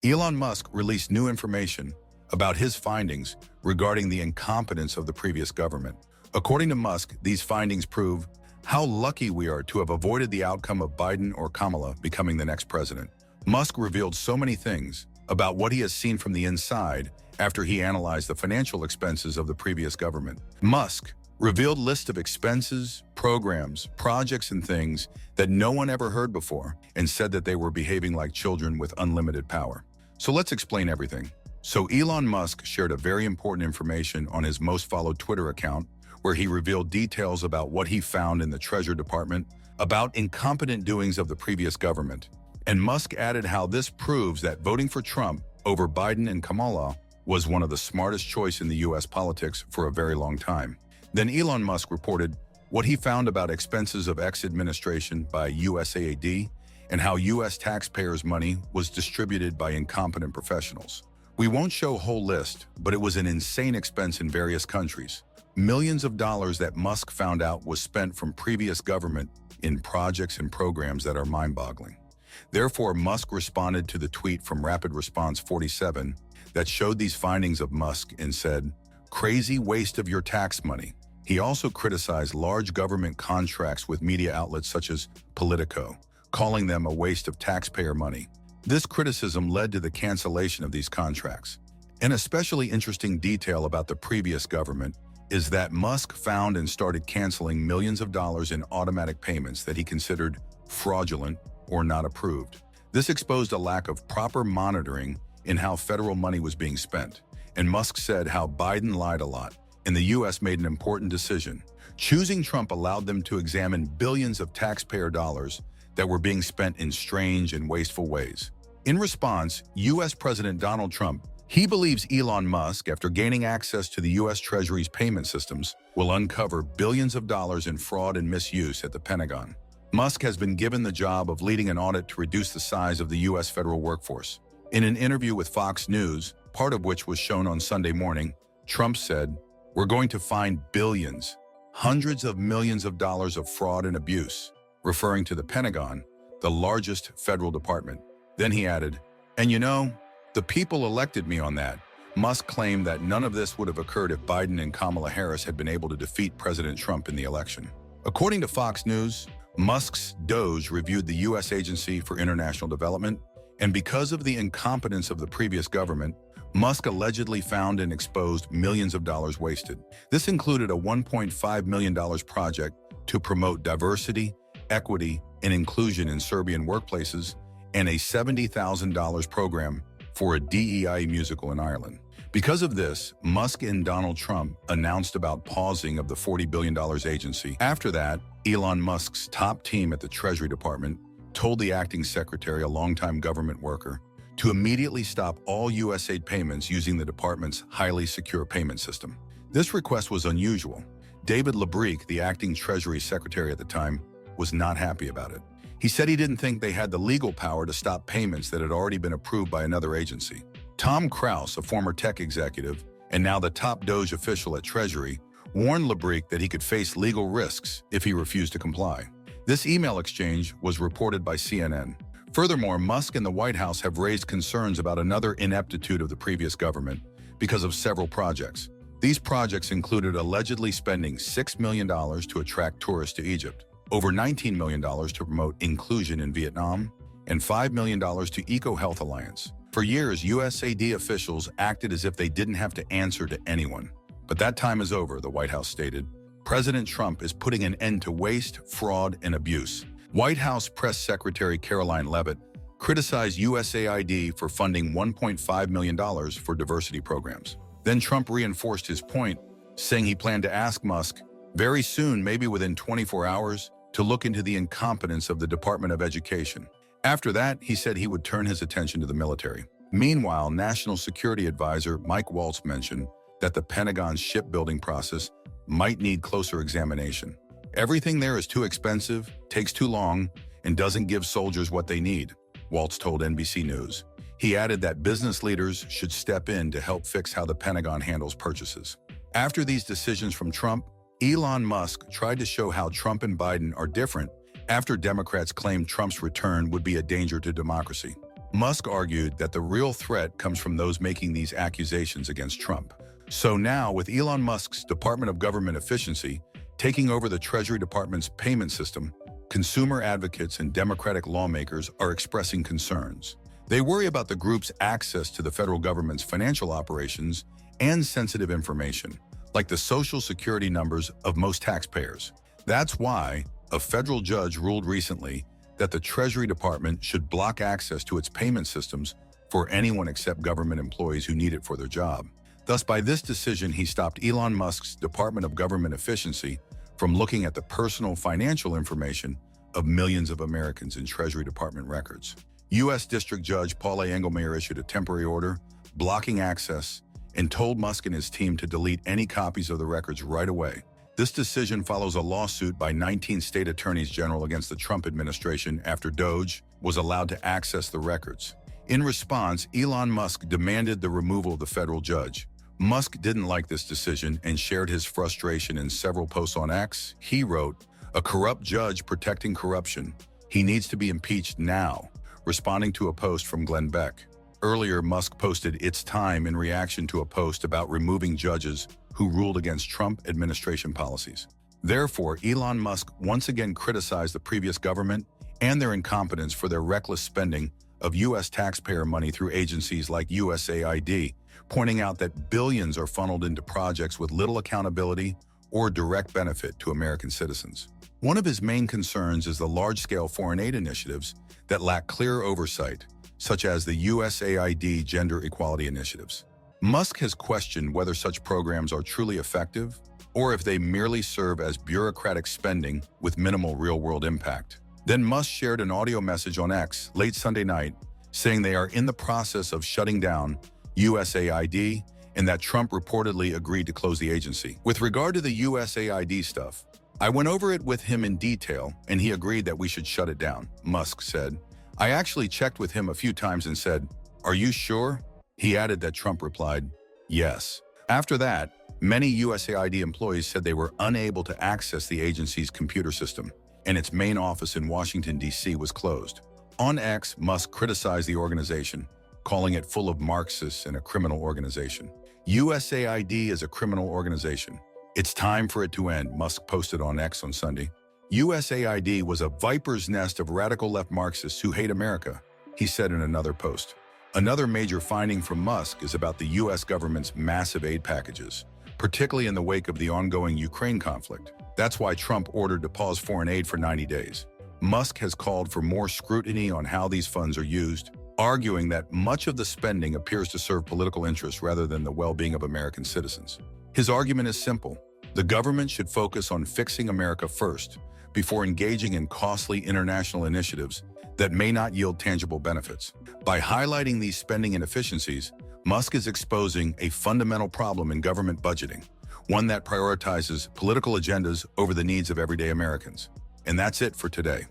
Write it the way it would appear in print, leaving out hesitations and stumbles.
Elon Musk released new information about his findings regarding the incompetence of the previous government. According to Musk, these findings prove how lucky we are to have avoided the outcome of Biden or Kamala becoming the next president. Musk revealed so many things about what he has seen from the inside after he analyzed the financial expenses of the previous government. Musk revealed lists of expenses, programs, projects, and things that no one ever heard before, and said that they were behaving like children with unlimited power. So let's explain everything. So Elon Musk shared a very important information on his most followed Twitter account, where he revealed details about what he found in the Treasury Department about incompetent doings of the previous government. And Musk added how this proves that voting for Trump over Biden and Kamala was one of the smartest choices in the U.S. politics for a very long time. Then Elon Musk reported what he found about expenses of ex-administration by USAID and how U.S. taxpayers' money was distributed by incompetent professionals. We won't show a whole list, but it was an insane expense in various countries. Millions of dollars that Musk found out was spent from previous government in projects and programs that are mind-boggling. Therefore, Musk responded to the tweet from Rapid Response 47 that showed these findings of Musk and said, "Crazy waste of your tax money." He also criticized large government contracts with media outlets such as Politico, calling them a waste of taxpayer money. This criticism led to the cancellation of these contracts. An especially interesting detail about the previous government is that Musk found and started canceling millions of dollars in automatic payments that he considered fraudulent or not approved. This exposed a lack of proper monitoring in how federal money was being spent. And Musk said how Biden lied a lot, and the U.S. made an important decision. Choosing Trump allowed them to examine billions of taxpayer dollars that were being spent in strange and wasteful ways. In response, U.S. President Donald Trump, he believes Elon Musk, after gaining access to the U.S. Treasury's payment systems, will uncover billions of dollars in fraud and misuse at the Pentagon. Musk has been given the job of leading an audit to reduce the size of the U.S. federal workforce. In an interview with Fox News, part of which was shown on Sunday morning, Trump said, "We're going to find billions, hundreds of millions of dollars of fraud and abuse," referring to the Pentagon, the largest federal department. Then he added, "And you know, the people elected me on that." Musk claimed that none of this would have occurred if Biden and Kamala Harris had been able to defeat President Trump in the election. According to Fox News, Musk's DOGE reviewed the U.S. Agency for International Development, and because of the incompetence of the previous government, Musk allegedly found and exposed millions of dollars wasted. This included a $1.5 million project to promote diversity, equity, and inclusion in Serbian workplaces, and a $70,000 program for a DEI musical in Ireland. Because of this, Musk and Donald Trump announced about pausing of the $40 billion agency. After that, Elon Musk's top team at the Treasury Department told the acting secretary, a longtime government worker, to immediately stop all USAID payments using the department's highly secure payment system. This request was unusual. David Labreek, the acting Treasury secretary at the time, was not happy about it. He said he didn't think they had the legal power to stop payments that had already been approved by another agency. Tom Krause, a former tech executive and now the top DOGE official at Treasury, warned Labreek that he could face legal risks if he refused to comply. This email exchange was reported by CNN. Furthermore, Musk and the White House have raised concerns about another ineptitude of the previous government because of several projects. These projects included allegedly spending $6 million to attract tourists to Egypt, over $19 million to promote inclusion in Vietnam, and $5 million to EcoHealth Alliance. For years, USAID officials acted as if they didn't have to answer to anyone. But that time is over, the White House stated. President Trump is putting an end to waste, fraud, and abuse. White House Press Secretary Caroline Leavitt criticized USAID for funding $1.5 million for diversity programs. Then Trump reinforced his point, saying he planned to ask Musk very soon, maybe within 24 hours, to look into the incompetence of the Department of Education. After that, he said he would turn his attention to the military. Meanwhile, National Security Advisor Mike Waltz mentioned that the Pentagon's shipbuilding process might need closer examination. Everything there is too expensive, takes too long, and doesn't give soldiers what they need, Waltz told NBC News. He added that business leaders should step in to help fix how the Pentagon handles purchases. After these decisions from Trump, Elon Musk tried to show how Trump and Biden are different after Democrats claimed Trump's return would be a danger to democracy. Musk argued that the real threat comes from those making these accusations against Trump. So now, with Elon Musk's Department of Government Efficiency taking over the Treasury Department's payment system, consumer advocates and Democratic lawmakers are expressing concerns. They worry about the group's access to the federal government's financial operations and sensitive information, like the Social Security numbers of most taxpayers. That's why a federal judge ruled recently that the Treasury Department should block access to its payment systems for anyone except government employees who need it for their job. Thus, by this decision, he stopped Elon Musk's Department of Government Efficiency from looking at the personal financial information of millions of Americans in Treasury Department records. U.S. District Judge Paul A. Engelmayer issued a temporary order blocking access and told Musk and his team to delete any copies of the records right away. This decision follows a lawsuit by 19 state attorneys general against the Trump administration after DOGE was allowed to access the records. In response, Elon Musk demanded the removal of the federal judge. Musk didn't like this decision and shared his frustration in several posts on X. He wrote, "A corrupt judge protecting corruption. He needs to be impeached now," responding to a post from Glenn Beck. Earlier, Musk posted "It's time" in reaction to a post about removing judges who ruled against Trump administration policies. Therefore, Elon Musk once again criticized the previous government and their incompetence for their reckless spending of U.S. taxpayer money through agencies like USAID, pointing out that billions are funneled into projects with little accountability or direct benefit to American citizens. One of his main concerns is the large-scale foreign aid initiatives that lack clear oversight, such as the USAID Gender Equality Initiatives. Musk has questioned whether such programs are truly effective or if they merely serve as bureaucratic spending with minimal real-world impact. Then Musk shared an audio message on X late Sunday night saying they are in the process of shutting down USAID and that Trump reportedly agreed to close the agency. With regard to the USAID stuff, "I went over it with him in detail and he agreed that we should shut it down," Musk said. "I actually checked with him a few times and said, 'Are you sure?' He added that Trump replied, 'Yes.' After that, many USAID employees said they were unable to access the agency's computer system, and its main office in Washington, D.C. was closed." On X, Musk criticized the organization, calling it full of Marxists and a criminal organization. USAID is a criminal organization. "It's time for it to end," Musk posted on X on Sunday. USAID was a viper's nest of radical left Marxists who hate America, he said in another post. Another major finding from Musk is about the U.S. government's massive aid packages, particularly in the wake of the ongoing Ukraine conflict. That's why Trump ordered to pause foreign aid for 90 days. Musk has called for more scrutiny on how these funds are used, arguing that much of the spending appears to serve political interests rather than the well-being of American citizens. His argument is simple. The government should focus on fixing America first, before engaging in costly international initiatives that may not yield tangible benefits. By highlighting these spending inefficiencies, Musk is exposing a fundamental problem in government budgeting, one that prioritizes political agendas over the needs of everyday Americans. And that's it for today.